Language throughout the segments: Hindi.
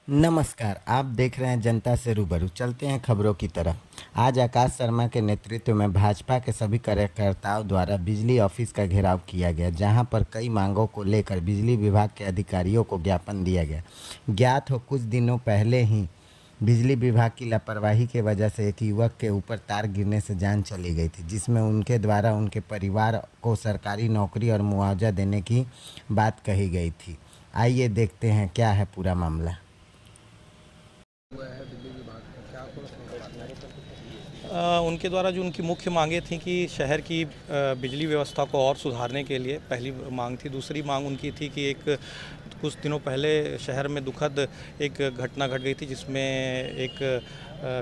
नमस्कार, आप देख रहे हैं जनता से रूबरू। चलते हैं खबरों की तरफ। आज आकाश शर्मा के नेतृत्व में भाजपा के सभी कार्यकर्ताओं द्वारा बिजली ऑफिस का घेराव किया गया, जहां पर कई मांगों को लेकर बिजली विभाग के अधिकारियों को ज्ञापन दिया गया। ज्ञात हो, कुछ दिनों पहले ही बिजली विभाग की लापरवाही की वजह से एक युवक के ऊपर तार गिरने से जान चली गई थी, जिसमें उनके द्वारा उनके परिवार को सरकारी नौकरी और मुआवजा देने की बात कही गई थी। आइए देखते हैं क्या है पूरा मामला। हुआ है बिजली विभाग का, क्या आपको उनके द्वारा जो उनकी मुख्य मांगें थी कि शहर की बिजली व्यवस्था को और सुधारने के लिए पहली मांग थी। दूसरी मांग उनकी थी कि कुछ दिनों पहले शहर में दुखद एक घटना घट गई थी, जिसमें एक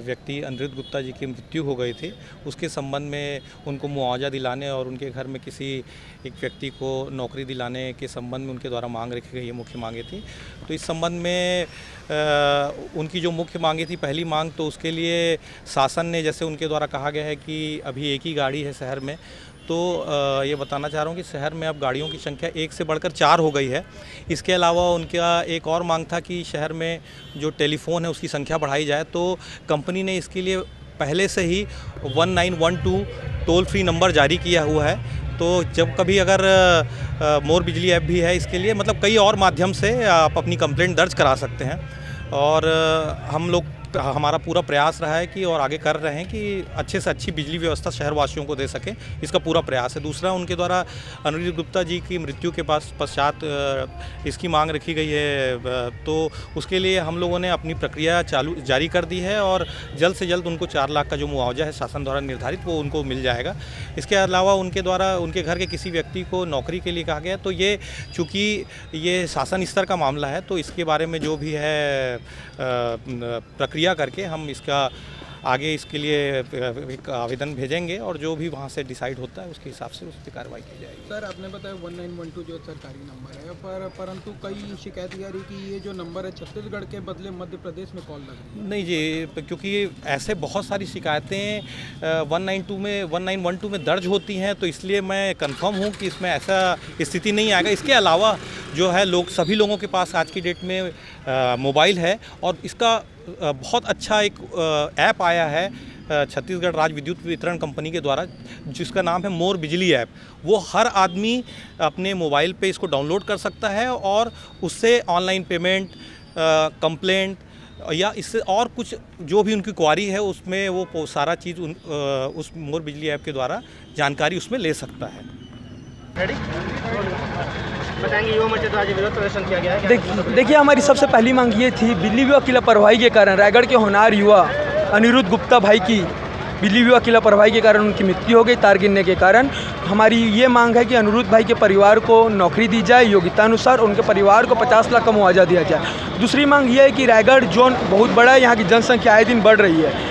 व्यक्ति अनिरुद्ध गुप्ता जी की मृत्यु हो गई थी। उसके संबंध में उनको मुआवजा दिलाने और उनके घर में किसी एक व्यक्ति को नौकरी दिलाने के संबंध में उनके द्वारा मांग रखी गई, ये मुख्य मांगें थी। तो इस संबंध में उनकी जो मुख्य मांगें थी, पहली मांग तो उसके लिए शासन ने, जैसे उनके द्वारा कहा गया है कि अभी एक ही गाड़ी है शहर में, तो ये बताना चाह रहा हूँ कि शहर में अब गाड़ियों की संख्या 1 से बढ़कर 4 हो गई है। इसके अलावा उनका एक और मांग था कि शहर में जो टेलीफोन है उसकी संख्या बढ़ाई जाए। तो कंपनी ने इसके लिए पहले से ही 1912 टोल फ्री नंबर जारी किया हुआ है। तो जब कभी अगर मोर बिजली ऐप भी है, इसके लिए मतलब कई और माध्यम से आप अपनी कंप्लेंट दर्ज करा सकते हैं। और हमारा पूरा प्रयास रहा है कि और आगे कर रहे हैं कि अच्छे से अच्छी बिजली व्यवस्था शहरवासियों को दे सकें, इसका पूरा प्रयास है। दूसरा, उनके द्वारा अनिरुद्ध गुप्ता जी की मृत्यु के पश्चात इसकी मांग रखी गई है, तो उसके लिए हम लोगों ने अपनी प्रक्रिया जारी कर दी है और जल्द से जल्द उनको 4 लाख का जो मुआवजा है शासन द्वारा निर्धारित, वो उनको मिल जाएगा। इसके अलावा उनके द्वारा उनके घर के किसी व्यक्ति को नौकरी के लिए कहा गया, तो ये चूँकि ये शासन स्तर का मामला है, तो इसके बारे में जो भी है प्रक्रिया करके हम इसका आगे इसके लिए एक आवेदन भेजेंगे और जो भी वहाँ से डिसाइड होता है उसके हिसाब से उस पर कार्रवाई की जाएगी। सर, आपने बताया 1912 जो सरकारी नंबर है, परंतु कई शिकायत आ रही कि ये जो नंबर है छत्तीसगढ़ के बदले मध्य प्रदेश में कॉल लग रही है। नहीं जी, क्योंकि ऐसे बहुत सारी शिकायतें 1912 में दर्ज होती हैं, तो इसलिए मैं कंफर्म हूँ कि इसमें ऐसा स्थिति नहीं आएगा। इसके अलावा जो है सभी लोगों के पास आज की डेट में मोबाइल है और इसका बहुत अच्छा एक ऐप आया है छत्तीसगढ़ राज्य विद्युत वितरण कंपनी के द्वारा, जिसका नाम है मोर बिजली ऐप। वो हर आदमी अपने मोबाइल पे इसको डाउनलोड कर सकता है और उससे ऑनलाइन पेमेंट, कंप्लेंट या इससे और कुछ जो भी उनकी क्वारी है उसमें वो सारा चीज़ उस मोर बिजली ऐप के द्वारा जानकारी उसमें ले सकता है। बताएंगे युवा मोर्चा द्वारा विरोध प्रदर्शन किया गया है। देखिए, हमारी सबसे पहली मांग ये थी, बिजली विभाग की लापरवाही के कारण रायगढ़ के होनहार युवा अनिरुद्ध गुप्ता भाई की बिजली विभाग की लापरवाही के कारण उनकी मृत्यु हो गई तार गिरने के कारण। हमारी ये मांग है कि अनिरुद्ध भाई के परिवार को नौकरी दी जाए योग्यता अनुसार, उनके परिवार को 50 लाख का मुआवजा दिया जाए। दूसरी मांग ये है कि रायगढ़ जोन बहुत बड़ा है, यहाँ की जनसंख्या आए दिन बढ़ रही है,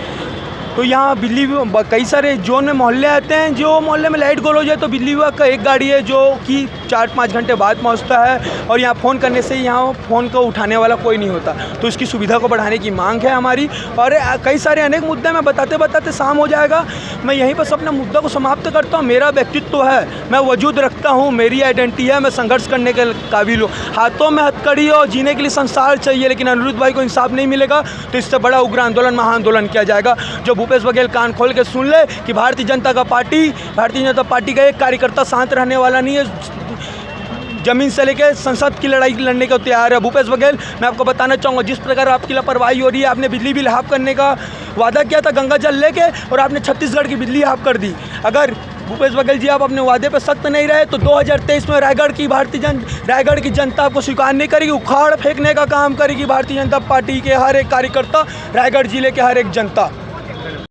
तो यहाँ बिजली कई सारे जोन में मोहल्ले आते हैं, जो मोहल्ले में लाइट गोल हो जाए तो बिजली विभाग का एक गाड़ी है जो कि 4-5 घंटे बाद पहुँचता है और यहाँ फ़ोन करने से यहाँ फ़ोन को उठाने वाला कोई नहीं होता। तो इसकी सुविधा को बढ़ाने की मांग है हमारी। और कई सारे अनेक मुद्दे में बताते बताते शाम हो जाएगा। मैं यहीं पर अपने मुद्दा को समाप्त करता हूँ। मेरा व्यक्तित्व है, मैं वजूद रखता हूँ, मेरी आइडेंटिटी है, मैं संघर्ष करने के काबिल हूँ। हाथों में हथकड़ी और जीने के लिए संसार चाहिए, लेकिन अनिरुद्ध भाई को इंसाफ नहीं मिलेगा तो इससे बड़ा उग्र आंदोलन, महाआंदोलन किया जाएगा। जो भूपेश बघेल कान खोल के सुन ले कि भारतीय जनता पार्टी का एक कार्यकर्ता शांत रहने वाला नहीं है, जमीन से लेकर संसद की लड़ाई लड़ने को तैयार है। भूपेश बघेल, मैं आपको बताना चाहूँगा, जिस प्रकार आपकी लापरवाही हो रही है, आपने बिजली बिल हाफ करने का वादा किया था गंगा जल लेके और आपने छत्तीसगढ़ की बिजली हाफ कर दी। अगर भूपेश बघेल जी आप अपने वादे पर सख्त नहीं रहे तो 2023 में रायगढ़ की जनता आपको स्वीकार नहीं करेगी, उखाड़ फेंकने का काम करेगी भारतीय जनता पार्टी के हर एक कार्यकर्ता, रायगढ़ जिले के हर एक जनता।